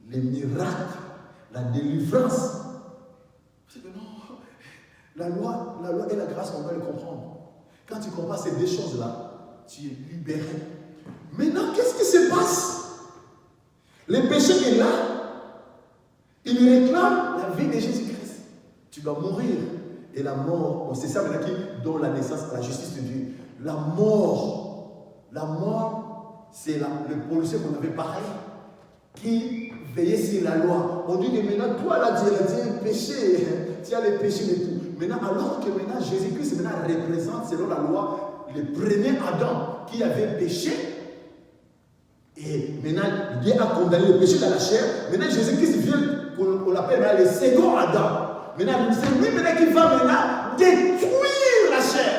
les miracles, la délivrance, c'est que non, la loi et la grâce, on va le comprendre. Quand tu comprends ces deux choses-là, tu es libéré. Maintenant, qu'est-ce qui se passe? Le péché est là. Il réclame la vie de Jésus-Christ. Tu dois mourir. Et la mort, c'est ça maintenant qui donne la naissance à la justice de Dieu. La mort, c'est le policier qu'on avait parlé, qui veillait sur la loi. On dit que maintenant, toi là, tu as un péché. Tu as les péchés et tout. Maintenant, alors que maintenant, Jésus-Christ représente, selon la loi, le premier Adam qui avait péché. Et maintenant, Dieu a condamné le péché dans la chair. Maintenant, Jésus-Christ vient, on l'appelle maintenant le second Adam. Maintenant, c'est lui maintenant qui va maintenant détruire la chair.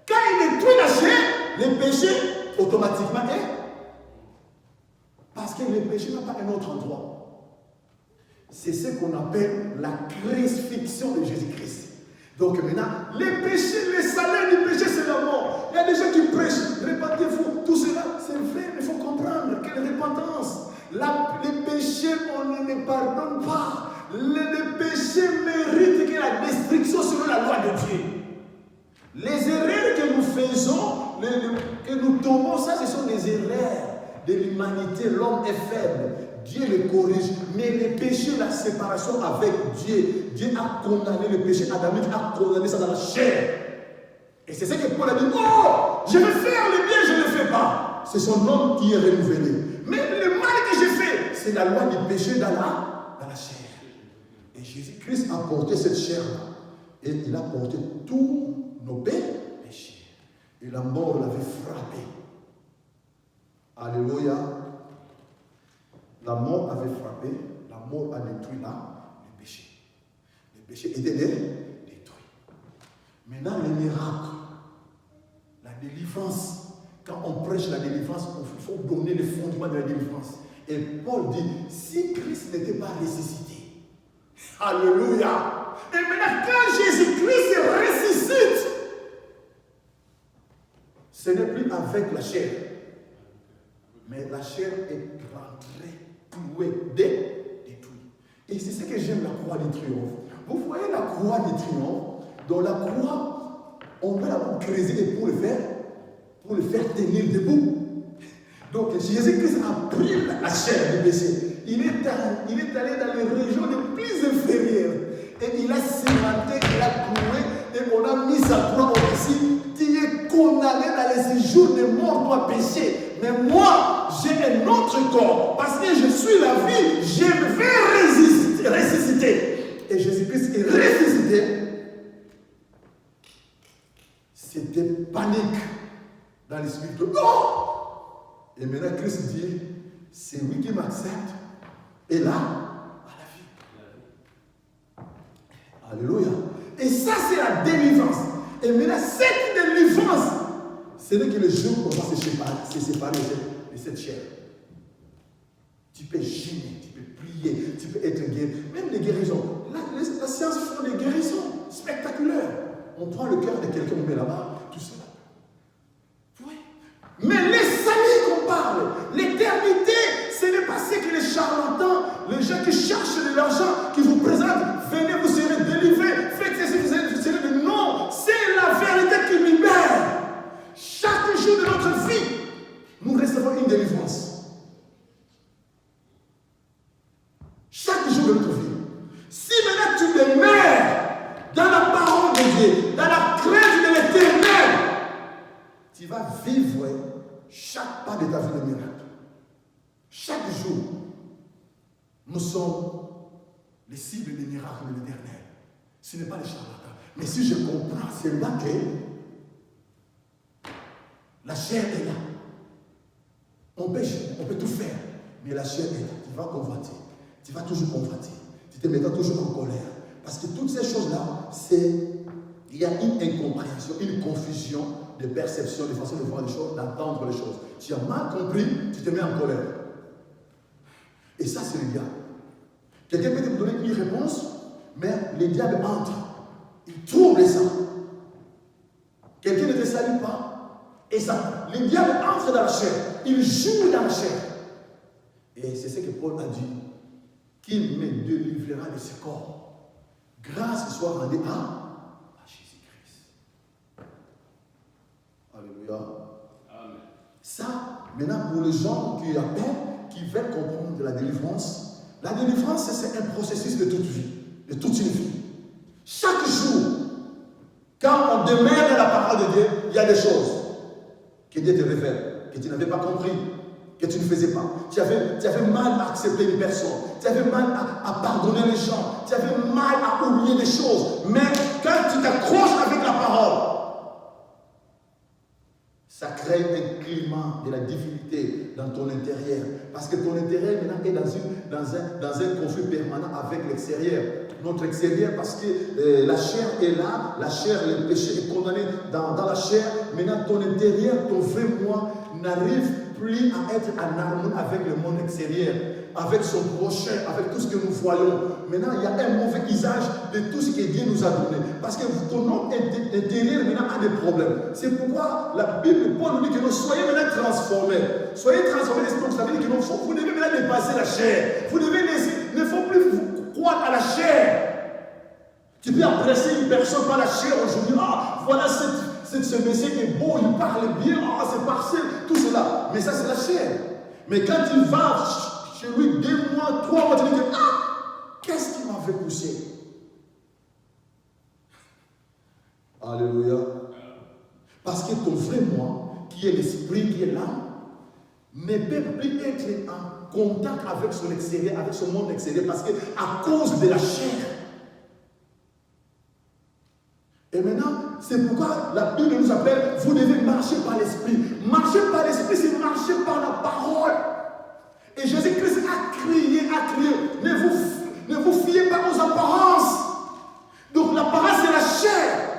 Quand il détruit la chair, le péché, automatiquement, est. Parce que le péché n'a pas un autre endroit. C'est ce qu'on appelle la crucifixion de Jésus-Christ. Donc maintenant, les péchés, le salaire du péché, c'est la mort. Il y a des gens qui prêchent, répandez-vous, tout cela, c'est vrai, mais il faut comprendre quelle repentance. Les péchés, on ne les pardonne pas. Les péchés méritent que la destruction selon la loi de Dieu. Les erreurs que nous faisons, que nous tombons, ça, ce sont des erreurs de l'humanité. L'homme est faible. Dieu le corrige. Mais les péchés, la séparation avec Dieu, Dieu a condamné le péché adamique, a condamné ça dans la chair. Et c'est ce que Paul a dit. Oh, je veux faire le bien, je ne le fais pas. C'est son homme qui est renouvelé. Mais le mal que j'ai fait, c'est la loi du péché dans la chair. Et Jésus-Christ a porté cette chair-là. Et il a porté tous nos péchés. Et la mort l'avait frappé. Alléluia. La mort avait frappé, la mort a détruit là le péché. Le péché était détruit. Maintenant, les miracles, la délivrance. Quand on prêche la délivrance, il faut donner le fondement de la délivrance. Et Paul dit, si Christ n'était pas ressuscité, alléluia. Et maintenant, quand Jésus-Christ ressuscite, ce n'est plus avec la chair. Mais la chair est rentrée, clouée, détruite. Et c'est ce que j'aime la croix du triomphe. Vous voyez la croix du triomphe? Dans la croix, on peut la creuser pour le faire tenir debout. Donc Jésus-Christ a pris la chair du péché. Il est allé dans les régions les plus inférieures. Et il a cimenté, il a cloué, et on a mis sa croix ici. Tu es condamné dans les séjours de mort, toi péché. Mais moi, j'ai un autre corps. Parce que je suis la vie, je vais ressusciter. Et Jésus-Christ est ressuscité. C'était panique dans l'esprit de non. Et maintenant, Christ dit, c'est lui qui m'accepte. Et là, à la vie. Alléluia. Et ça, c'est la délivrance. Et maintenant, cette délivrance, ce n'est que le jour où on va se séparer de cette chair. Tu peux gêner, tu peux prier, tu peux être guéri. Même des guérisons. La science fait des guérisons spectaculaires. On prend le cœur de quelqu'un, on met là-bas, tout cela. Oui. les gens qui cherchent de l'argent, qui vous présentent, venez, vous serez délivrés, faites ceci, vous serez de non, c'est la vérité qui libère. Chaque jour de notre vie, nous recevons une délivrance. Chaque jour de notre vie. Si maintenant tu demeures dans la parole de Dieu, dans la crainte de l'Éternel, tu vas vivre chaque pas de ta vie de miracle. Chaque jour, nous sommes les cibles des miracles de l'Éternel. Ce n'est pas les charlatans. Mais si je comprends, c'est là que la chair est là. On peut tout faire, mais la chair est là. Tu vas convoiter. Tu vas toujours convoiter. Tu te mettras toujours en colère. Parce que toutes ces choses-là, il y a une incompréhension, une confusion de perception, de façon de voir les choses, d'entendre les choses. Tu as mal compris, tu te mets en colère. Et ça, c'est le diable. Quelqu'un peut te donner une réponse, mais le diable entre. Il trouble ça. Quelqu'un ne te salue pas. Et ça, le diable entre dans la chair. Il joue dans la chair. Et c'est ce que Paul a dit. Qu'il me délivrera de ce corps. Grâce soit rendue à Jésus-Christ. Alléluia. Amen. Ça, maintenant, pour les gens qui appellent, qui veulent comprendre la délivrance, c'est un processus de toute vie, de toute une vie. Chaque jour, quand on demeure dans la parole de Dieu, il y a des choses que Dieu te révèle, que tu n'avais pas compris, que tu ne faisais pas. Tu avais mal à accepter une personne, tu avais mal à pardonner les gens, tu avais mal à oublier des choses. Mais quand tu t'accroches avec la parole, ça crée un climat de la divinité dans ton intérieur. Parce que ton intérieur maintenant est dans un conflit permanent avec l'extérieur. Notre extérieur, parce que la chair est là, la chair, le péché est condamné dans la chair. Maintenant, ton intérieur, ton vrai moi, n'arrive plus à être en harmonie avec le monde extérieur, avec son prochain, avec tout ce que nous voyons. Maintenant, il y a un mauvais usage de tout ce que Dieu nous a donné. Parce que ton homme intérieur maintenant a des problèmes. C'est pourquoi la Bible, Paul nous dit que nous soyons maintenant transformés. Soyez transformés, donc ça veut dire que vous devez maintenant dépasser la chair. Vous devez laisser, il ne faut plus vous croire à la chair. Tu peux apprécier une personne par la chair aujourd'hui. Ah, voilà ce monsieur qui est beau, il parle bien, ah, c'est parfait, tout cela. Mais ça, c'est la chair. Mais quand il va chez lui 2 mois, 3 mois, tu dis que, ah, qu'est-ce qui m'avait poussé? Alléluia. Parce que ton vrai moi, qui est l'esprit, qui est l'âme, ne peut plus être en contact avec son extérieur, avec son monde extérieur, parce que à cause de la chair. Et maintenant, c'est pourquoi la Bible nous appelle, vous devez marcher par l'esprit. Marcher par l'esprit, c'est marcher par la parole. Et Jésus-Christ a crié, ne vous fiez pas aux apparences. Donc l'apparence, c'est la chair.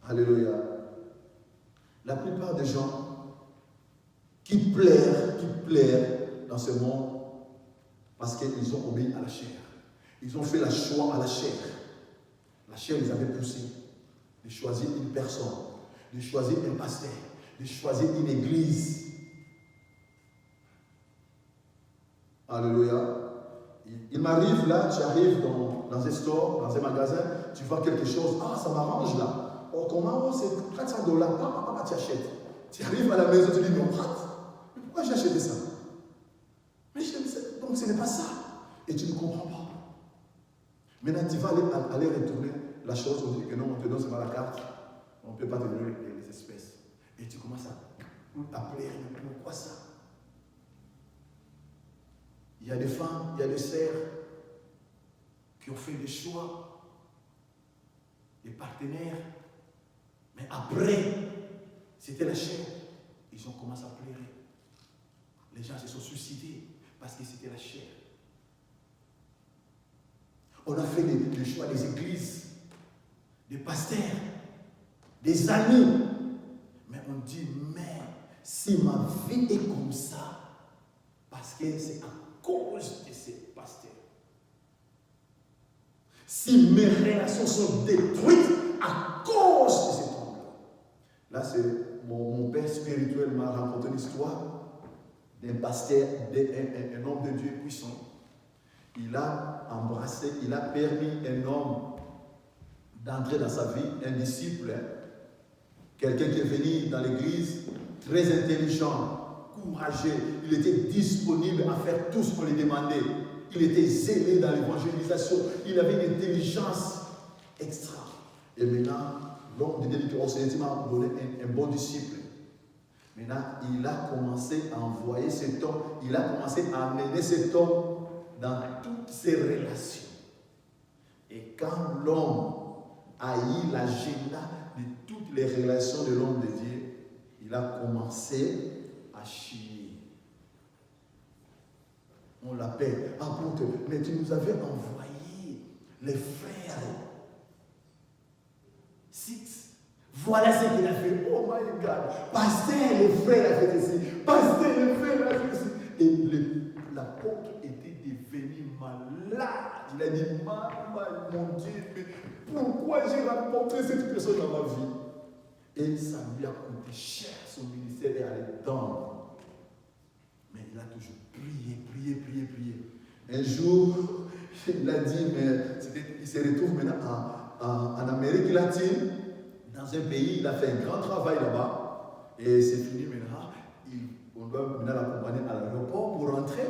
Alléluia. La plupart des gens qui plairent dans ce monde, parce qu'ils ont obéi à la chair. Ils ont fait le choix à la chair. La chair les avait poussés de choisir une personne, de choisir un pasteur, de choisir une église. Alléluia. Il m'arrive là, tu arrives dans un store, dans un magasin, tu vois quelque chose, ah, ça m'arrange là. Oh, comment, c'est $400. Papa, tu achètes. Tu arrives à la maison, tu dis, mais pourquoi j'ai acheté ça? Mais donc ce n'est pas ça. Et tu ne comprends pas. Maintenant, tu vas aller retourner la chose, on dit que non, on te donne seulement la carte, on ne peut pas te donner les espèces. Et tu commences à pleurer, mais pourquoi ça? Il y a des femmes, il y a des sœurs qui ont fait des choix, des partenaires, mais après, c'était la chair. Ils ont commencé à pleurer. Les gens se sont suicidés parce que c'était la chair. On a fait des choix des églises, des pasteurs, des amis. Mais on dit, mais si ma vie est comme ça, parce que c'est à cause de ces pasteurs. Si mes relations sont détruites à cause de cet homme-là. Là, c'est mon père spirituel m'a raconté une histoire. d'un pasteur, un homme de Dieu puissant. Il a embrassé, il a permis un homme d'entrer dans sa vie, un disciple, quelqu'un qui est venu dans l'église, très intelligent, courageux, il était disponible à faire tout ce qu'on lui demandait. Il était zélé dans l'évangélisation, il avait une intelligence extra. Et maintenant, l'homme de Dieu dit qu'il m'a donné un bon disciple. Maintenant, il a commencé à envoyer cet homme, il a commencé à amener cet homme dans toutes ses relations. Et quand l'homme a eu l'agenda de toutes les relations de l'homme de Dieu, il a commencé à chier. On l'appelle, apôtre, mais tu nous avais envoyé les frères. Six. Voilà ce qu'il a fait. Oh my God. Pasteur, le frère a fait ici. Pasteur, le frère a fait ici. Et l'apôtre était devenu malade. Il a dit, mon Dieu, mais pourquoi j'ai rencontré cette personne dans ma vie? Et ça lui a coûté cher. Son ministère est allé dans. Mais il a toujours prié. Un jour, il a dit, mais il se retrouve maintenant en Amérique latine. Dans un pays, il a fait un grand travail là-bas. Et c'est fini maintenant. On doit maintenant l'accompagner à l'aéroport pour rentrer.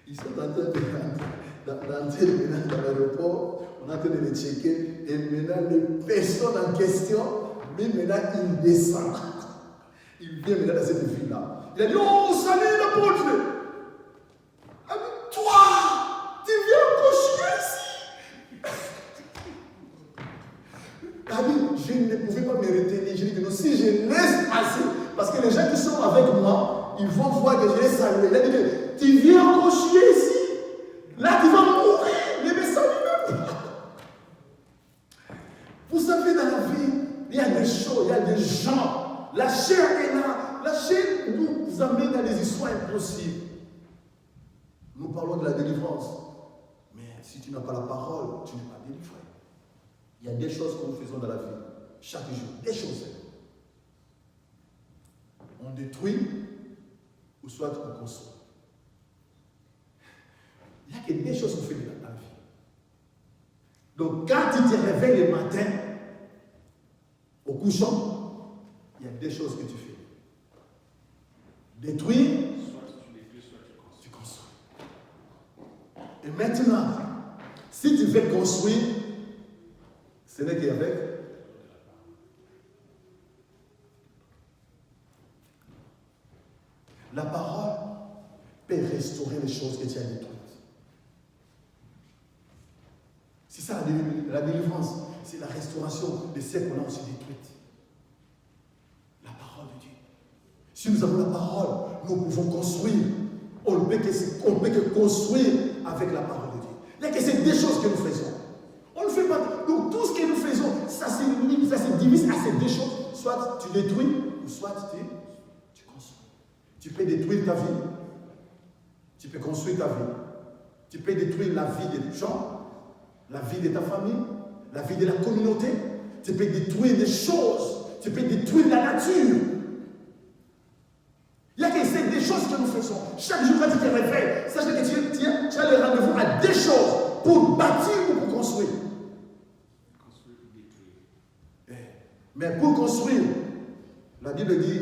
Ils sont en train d'entrer maintenant dans l'aéroport. On est en train de les checker. Et maintenant, les personnes en question, mais maintenant, il descend. Il vient maintenant dans cette ville-là. Il a dit, oh, salut l'apôtre. Toi, tu viens encore chier ici. Je ne pouvais pas me retenir. Je dis que non, si je laisse passer, parce que les gens qui sont avec moi, ils vont voir que je les salue. Il a dit que tu viens encore chier ici. Là, tu vas mourir. Ne me salue même pas. Vous savez, dans la vie, il y a des choses, il y a des gens. La chair est là. La chair nous amène dans des histoires impossibles. Nous parlons de la délivrance. Mais si tu n'as pas la parole, tu n'es pas délivré. Il y a des choses que nous faisons dans la vie, chaque jour, des choses. On détruit, ou soit on construit. Il n'y a que des choses qu'on fait dans la vie. Donc, quand tu te réveilles le matin, au couchant, il y a des choses que tu fais. Détruire, soit tu détruis, soit tu construis. Et maintenant, si tu veux construire, ce n'est qu'avec la parole peut restaurer les choses que tu as détruites. C'est ça la délivrance, c'est la restauration de ce qu'on a aussi détruites. La parole de Dieu. Si nous avons la parole, nous pouvons construire. On ne peut que construire avec la parole de Dieu. Il n'y a que ces deux choses que nous faisons. On ne fait pas. Donc tout ce que nous faisons, ça se divise à ces deux choses. Soit tu détruis, ou soit tu construis. Tu peux détruire ta vie. Tu peux construire ta vie. Tu peux détruire la vie des gens, la vie de ta famille, la vie de la communauté. Tu peux détruire des choses. Tu peux détruire la nature. Il y a que ces deux choses que nous faisons. Chaque jour quand tu te réveilles, sache que tu as le rendez-vous à deux choses pour bâtir ou pour construire. Mais pour construire, la Bible dit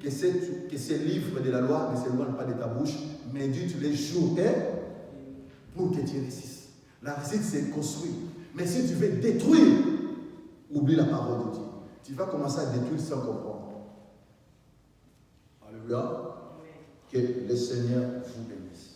que ces livres de la loi ne s'éloignent pas de ta bouche, mais Dieu tous les jours pour que tu réussisses. La réussite, c'est construire. Mais si tu veux détruire, oublie la parole de Dieu. Tu vas commencer à détruire sans comprendre. Alléluia. Que le Seigneur vous bénisse.